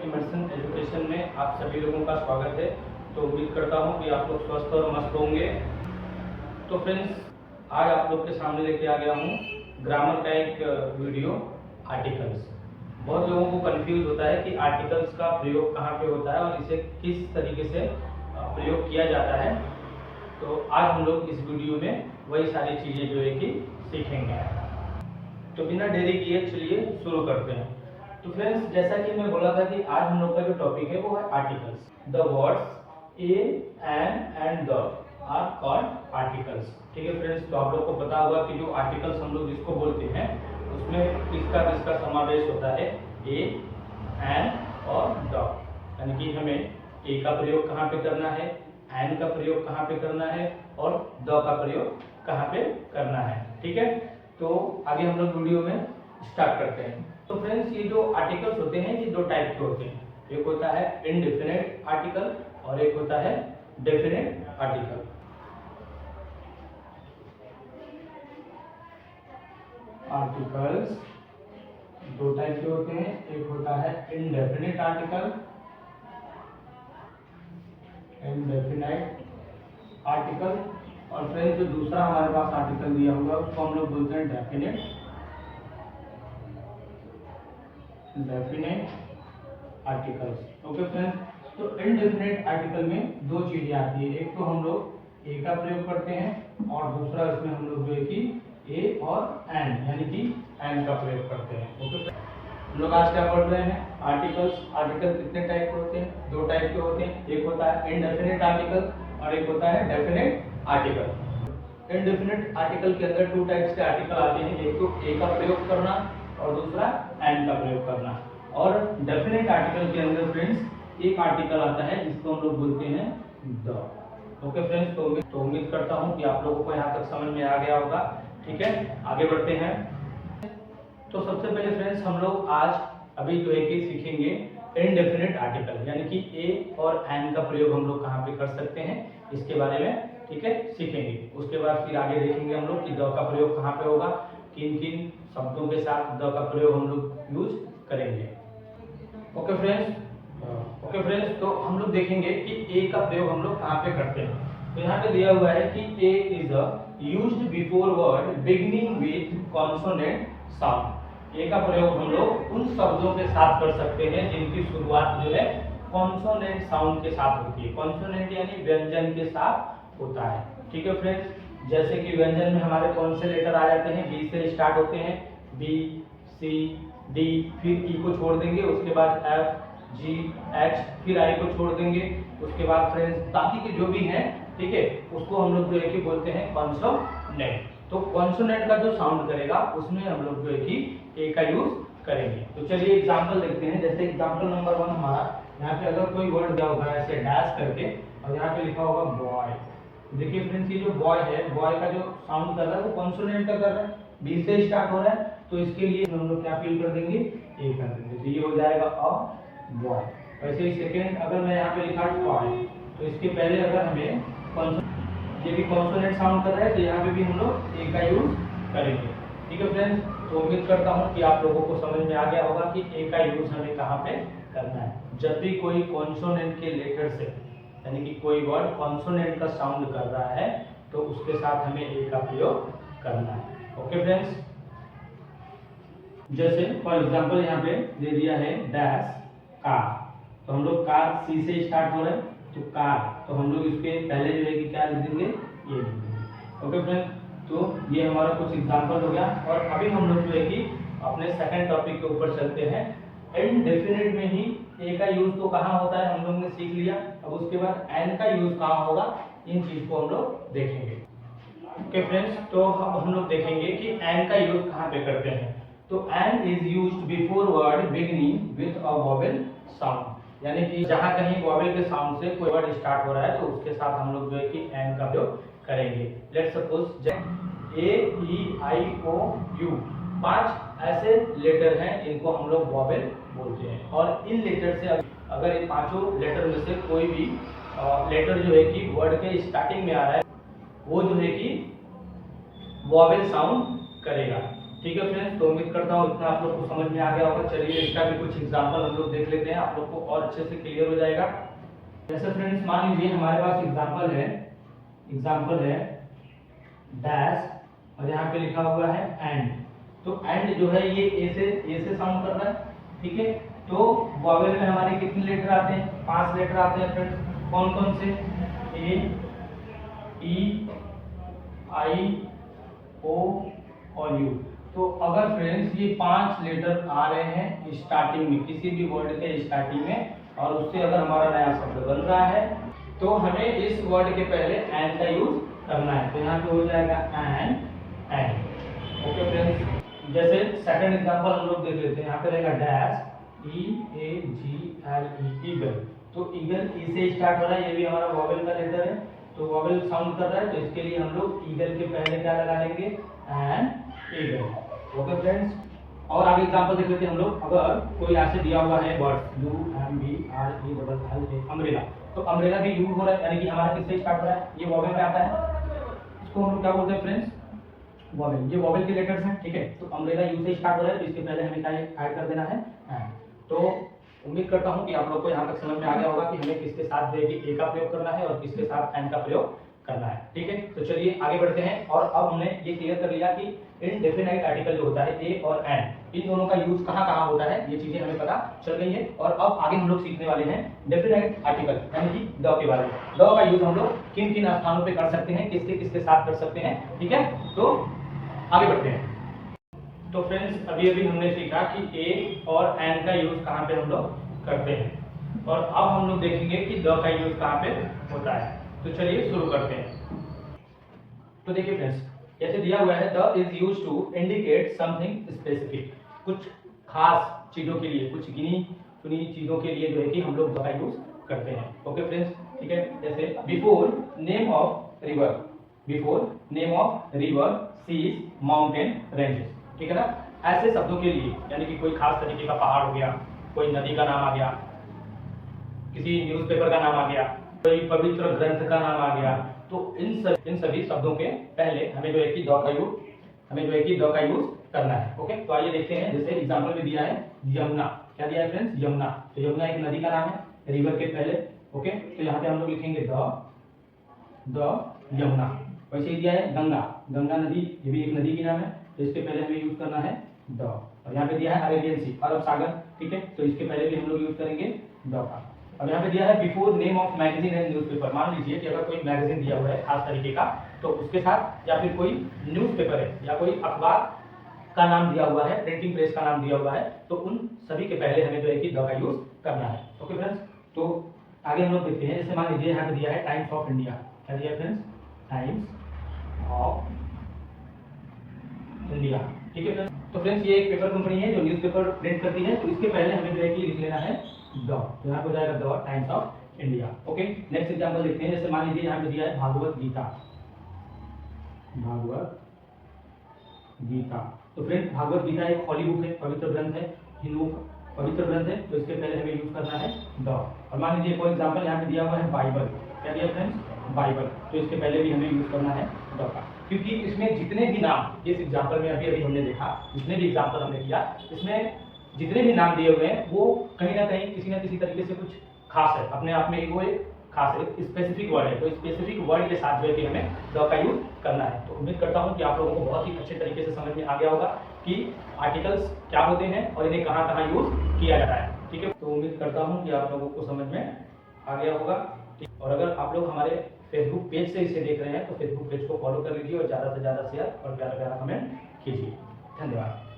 Immersion education में आप सभी लोगों का स्वागत है। तो उम्मीद करता हूं कि आप लोग स्वस्थ और मस्त होंगे। तो फ्रेंड्स, आज आप लोग के सामने लेके आ गया हूं ग्रामर का एक वीडियो, आर्टिकल्स। बहुत लोगों को कंफ्यूज होता है कि आर्टिकल्स का प्रयोग कहाँ पे होता है और इसे किस तरीके से प्रयोग किया जाता है। तो आज हम लोग इस वीडियो में वही सारी चीज़ें जो है कि सीखेंगे। तो बिना देरी किए चलिए शुरू करते हैं। तो फ्रेंड्स, जैसा कि मैं बोला था कि आज हम लोग का जो टॉपिक है वो है articles. The words A, an and the are called articles. ठीक है फ्रेंड्स, तो आप लोग को पता होगा कि जो आर्टिकल्स हम लोग जिसको बोलते हैं उसमें किसका किसका समावेश होता है, ए, एन और द। यानी कि हमें ए का प्रयोग कहाँ पे करना है, एन का प्रयोग कहाँ पे करना है और द का प्रयोग कहाँ पे करना है। ठीक है, तो आगे हम लोग वीडियो में स्टार्ट करते हैं। तो फ्रेंड्स, ये जो आर्टिकल्स होते हैं ये दो टाइप के होते हैं। एक होता है इनडेफिनेट आर्टिकल और एक होता है डेफिनेट आर्टिकल। आर्टिकल्स दो टाइप के होते हैं, एक होता है इनडेफिनेट आर्टिकल, इनडेफिनेट आर्टिकल, और फ्रेंड्स जो दूसरा हमारे पास आर्टिकल दिया हुआ है उसको हम लोग बोलते हैं डेफिनेट आर्टिकल्स। ओके फ्रेंड्स, तो इनडेफिनेट आर्टिकल में दो चीजें आती है। एक तो हम लोग ए का प्रयोग करते हैं और दूसरा इसमें हम लोग जो है कि ए और एन यानी कि एन का प्रयोग करते हैं। ओके, हम लोग आज क्या पढ़ रहे हैं, आर्टिकल्स। आर्टिकल कितने टाइप के होते हैं, दो टाइप के होते हैं। एक होता है इनडेफिनेट आर्टिकल और एक होता है डेफिनेट आर्टिकल। इनडेफिनेट आर्टिकल के अंदर टू टाइप्स के आर्टिकल आते हैं, एक तो ए का प्रयोग करना और दूसरा एन का प्रयोग करना। और डेफिनेट आर्टिकल के अंदर फ्रेंड्स एक आर्टिकल आता है जिसको हम लोग बोलते हैं द। ओके फ्रेंड्स, तो उम्मीद करता हूं कि आप लोगों को यहाँ तक समझ में आ गया होगा। ठीक है, आगे बढ़ते हैं। तो सबसे पहले फ्रेंड्स हम लोग आज अभी जो है कि सीखेंगे इनडेफिनेट आर्टिकल, यानी कि ए और एन का प्रयोग हम लोग कहाँ पे कर सकते हैं इसके बारे में, ठीक है, सीखेंगे। उसके बाद फिर आगे देखेंगे हम लोग कि द का प्रयोग कहाँ पे होगा, किन किन शब्दों के साथ द का प्रयोग हम लोग यूज करेंगे। ओके फ्रेंड्स, तो हम लोग देखेंगे कि ए का प्रयोग हम लोग कहाँ पे करते हैं। तो यहाँ पे दिया हुआ है कि A is used before word beginning with consonant sound. A का प्रयोग हम लोग उन शब्दों के साथ कर सकते हैं जिनकी शुरुआत जो है कॉन्सोनेंट साउंड के साथ होती है। कॉन्सोनेंट यानी व्यंजन के साथ होता है। ठीक है फ्रेंड्स, जैसे कि व्यंजन में हमारे कौन से लेटर आ जाते हैं, बी से स्टार्ट होते हैं, बी, सी, डी, फिर ई को छोड़ देंगे, उसके बाद एफ, जी, एच, फिर आई को छोड़ देंगे, उसके बाद फ्रेंड्स बाकी के जो भी हैं, ठीक है, उसको हम लोग जो है कि बोलते हैं कॉन्सोनेंट। तो कॉन्सोनेंट का जो साउंड करेगा उसमें हम लोग जो है कि ए का यूज करेंगे। तो चलिए एग्जांपल देखते हैं। जैसे एग्जांपल नंबर 1 हमारा यहाँ पे अगर कोई वर्ड दिया होगा ऐसे डैश करके और यहाँ पे लिखा होगा बॉय। देखिए फ्रेंड्स, ये जो बॉय है, बॉय का जो साउंड कर रहा है वो कॉन्सोनेंट का कर रहा है, बी से स्टार्ट हो रहा है, तो इसके लिए हम लोग क्या फील कर देंगे, ए कर देंगे, तो ये हो जाएगा अ बॉय। वैसे ही सेकंड अगर मैं यहाँ पे लिखा टॉय, तो इसके पहले अगर हमें ये भी कॉन्सोनेंट साउंड कर रहा है तो यहाँ पे भी हम लोग ए का यूज करेंगे। ठीक है फ्रेंड्स, तो उम्मीद करता हूँ कि आप लोगों को समझ में आ गया होगा कि ए का यूज हमें कहाँ पे करना है। जब भी कोई कॉन्सोनेंट के लेटर से यानी कि कोई वर्ड कॉन्सोनेंट का साउंड कर रहा है तो उसके साथ हमें ए का प्रयोग करना है। ओके फ्रेंड्स, जैसे फॉर एग्जांपल यहाँ पे दे दिया है डैश कार, तो हम लोग कार सी से स्टार्ट हो रहा है तो कार, तो हम लोग इसके पहले जो है कि क्या लिख देंगे, ये लिख देंगे। ओके फ्रेंड्स, तो ये हमारा कुछ एग्जांपल हो गया। और अभी हम लोग जो है कि अपने सेकंड टॉपिक के ऊपर चलते हैं। इनडेफिनेट में ही ए का यूज तो कहाँ होता है हम लोग ने सीख लिया, अब उसके बाद एन का यूज कहाँ होगा, इन चीज को हम लोग देखेंगे। ओके फ्रेंड्स, तो हम लोग देखेंगे कि एन का यूज कहाँ पे करते हैं। तो an is used before word beginning with a vowel sound, यानी कि जहाँ कहीं वोवेल के साउंड से कोई वर्ड स्टार्ट हो रहा है तो उसके साथ हम लोग जो है कि एन का प्रयोग करेंगे। Let's suppose A, E, I, O, U, 5 ऐसे लेटर हैं जिनको हम लोग वोवेल बोलते हैं। और इन लेटर से अगर इन पांचों लेटर में से कोई भी लेटर जो है कि वर्ड के स्टार्टिंग में आ रहा है वो जो है कि वोवेल साउंड करेगा। ठीक है फ्रेंड्स, तो उम्मीद करता हूँ इतना आप लोग को समझ में आ गया होगा। चलिए इसका भी कुछ एग्जांपल हम लोग देख लेते हैं, आप लोग को और अच्छे से क्लियर हो जाएगा। जैसे फ्रेंड्स मान लीजिए हमारे पास एग्जांपल है डैश और यहाँ पे लिखा हुआ है एंड। तो एंड जो है ये ए से साउंड कर रहा है, ठीक है। तो वॉवेल में हमारे कितने लेटर आते हैं? 5 लेटर आते हैं फ्रेंड्स। कौन कौन से? ए, ई, आई, ओ और यू। तो अगर फ्रेंड्स ये 5 लेटर आ रहे हैं स्टार्टिंग में, किसी भी वर्ड के स्टार्टिंग में, और उससे अगर हमारा नया शब्द बन रहा है तो हमें इस वर्ड के पहले एंड का यूज करना है। तो यहाँ पे हो जाएगा एंड। ओके फ्रेंड्स, जैसे सेकंड एग्जांपल हम लोग देख लेते हैं। यहाँ पे रहेगा डैश EAGLE ईगल। तो ईगल ई से स्टार्ट हो रहा है, ये भी हमारा वॉवेल का लेटर है, तो वॉवेल साउंड कर रहा है, तो इसके लिए हम लोग ईगल के पहले क्या लगा लेंगे? And eagle. ओके फ्रेंड्स, और आगे एग्जांपल देख लेते हैं हम लोग। अगर कोई ऐसे दिया हुआ है वर्ड UMBRELLA, अम्ब्रेला, तो अम्ब्रेला भी यू हो रहा है, यानी कि हमारा किससे स्टार्ट हो रहा है? ये वॉवेल में आता है, इसको हम लोग क्या बोलते हैं फ्रेंड्स? वॉवेल। ये वॉवेल के लेटर्स हैं, ठीक है। तो अम्ब्रेला यू से स्टार्ट हो रहा है, तो इसके पहले हमें क्या ऐड कर देना है? एंड। तो उम्मीद करता हूं कि आप लोग को यहाँ तक समझ में आ गया होगा कि हमें किसके साथ जो है कि ए का प्रयोग करना है और किसके साथ एंड का प्रयोग करना है, ठीक है। तो चलिए आगे बढ़ते हैं। और अब हमने ये क्लियर कर लिया कि इनडेफिनाइट आर्टिकल जो होता है ए और एंड, इन दोनों का यूज कहाँ होता है, ये चीजें हमें पता चल गई है। और अब आगे हम लोग सीखने वाले हैं डेफिनाइट आर्टिकल यानी कि द के बारे में। द का यूज हम लोग किन किन स्थानों पे कर सकते हैं, किसके किसके साथ कर सकते हैं, ठीक है। तो आगे बढ़ते हैं। तो फ्रेंड्स अभी हमने सीखा कि ए और एंड का यूज कहाँ पे हम लोग करते हैं, और अब हम लोग देखेंगे कि द का यूज कहाँ पे होता है। तो चलिए शुरू करते हैं। तो देखिए फ्रेंड्स, जैसे दिया हुआ है the is used to indicate something specific, कुछ खास चीजों के लिए, कुछ गिनी चुनी चीजों के लिए जो है कि हम लोग द का यूज करते हैं। ओके फ्रेंड्स, ठीक है। जैसे before name of river seas mountain ranges, ठीक है ना। ऐसे शब्दों के लिए, यानी कि कोई खास तरीके का पहाड़ हो गया, कोई नदी का नाम आ गया, किसी न्यूज़पेपर का नाम आ गया, कोई पवित्र ग्रंथ का नाम आ गया, तो इन सभी शब्दों के पहले हमें जो है कि द का यूज करना है। ओके, तो आइए देखते हैं। जैसे एग्जांपल में दिया है यमुना, क्या दिया है फ्रेंड्स? यमुना। तो यमुना एक नदी का नाम है, रिवर के पहले। ओके, तो यहाँ पे हम लोग लिखेंगे द यमुना। वैसे ही दिया है गंगा नदी, ये भी एक नदी की नाम है, तो इसके पहले हमें यूज करना है द। और यहाँ पे दिया है अरेबियन सी, अरब सागर, ठीक है, तो इसके पहले भी हम लोग यूज करेंगे द का। अब यहाँ पे दिया है before name of magazine and newspaper. मान लीजिए कि अगर कोई मैगजीन दिया हुआ है खास तरीके का, तो उसके साथ, या फिर कोई न्यूज़पेपर है या कोई अखबार का नाम दिया हुआ है, प्रिंटिंग प्रेस का नाम दिया हुआ है, तो उन सभी के पहले हमें जो है कि द का यूज करना है। ओके फ्रेंड्स, तो आगे हम लोग देखते हैं। जैसे मान लीजिए यहाँ पे दिया है टाइम्स ऑफ इंडिया, क्या दिया है फ्रेंड्स? टाइम्स ऑफ इंडिया, ठीक है फ्रेंड्स। तो फ्रेंड्स ये एक पेपर कंपनी है जो न्यूज़पेपर प्रिंट करती है, तो इसके पहले हमें जो है कि लिख लेना है द। तो यहाँ पे हो जाएगा the times of India. Okay, next example देखते हैं। जैसे मान लीजिए यहाँ पे दिया है भागवत गीता। तो फ्रेंड्स भागवत गीता एक हॉली बुक है, पवित्र ग्रंथ है, हिंदू पवित्र ग्रंथ है, तो इसके पहले हमें यूज करना है द। और मान लीजिए कोई एग्जांपल यहाँ पे दिया हुआ है बाइबल, क्या दिया फ्रेंड्स? बाइबल, तो इसके पहले भी हमें यूज करना है द का, क्योंकि इसमें जितने भी नाम, इस एग्जांपल में अभी हमने देखा, जितने भी एग्जांपल हमने किया, इसमें जितने भी नाम दिए हुए हैं वो कहीं ना कहीं किसी न किसी तरीके से कुछ खास है, अपने आप में वो एक खास है, स्पेसिफिक वर्ड है। तो स्पेसिफिक वर्ड के साथ जो है कि हमें द का यूज करना है। तो उम्मीद करता हूं कि आप लोगों को बहुत ही अच्छे तरीके से समझ में आ गया होगा कि आर्टिकल्स क्या होते हैं और इन्हें कहाँ कहाँ यूज किया जाता है, ठीक है। तो उम्मीद करता हूँ कि आप लोगों को समझ में आ गया होगा। और अगर आप लोग हमारे फेसबुक पेज से इसे देख रहे हैं तो फेसबुक पेज को फॉलो कर लीजिए और ज़्यादा से ज़्यादा शेयर और प्यारा प्यारा कमेंट कीजिए। धन्यवाद।